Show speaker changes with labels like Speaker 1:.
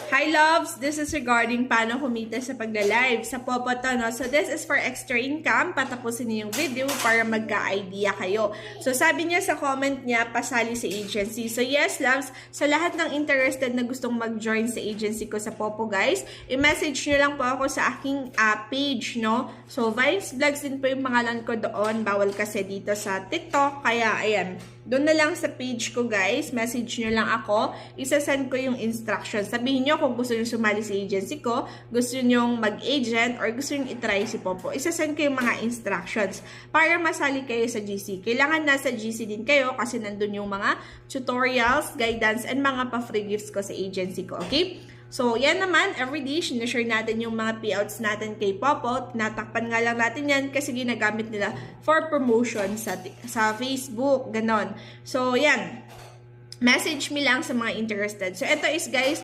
Speaker 1: Hi loves! This is regarding paano kumita sa pagla-live sa Popo to, no? So this is for extra income. Patapusin niyo yung video para magka-idea kayo. So sabi niya sa comment niya, pasali sa agency. So yes loves, sa lahat ng interested na gustong mag-join sa agency ko sa Popo guys, i-message niyo lang po ako sa aking page, no? So Vines Vlogs din po yung pangalan ko doon. Bawal kasi dito sa TikTok. Kaya ayan, doon na lang sa page ko guys, message nyo lang ako, isasend ko yung instructions. Sabihin nyo kung gusto nyo sumali sa agency ko, gusto nyo mag-agent, or gusto nyo itry si Popo. Isasend ko yung mga instructions para masali kayo sa GC. Kailangan nasa GC din kayo kasi nandun yung mga tutorials, guidance, and mga pa-free gifts ko sa agency ko, okay? So, yan naman, everyday, sinashare natin yung mga payouts natin kay Popo. Natakpan nga lang natin yan kasi ginagamit nila for promotion sa Facebook, ganon. So, yan. Message me lang sa mga interested. So, ito is guys,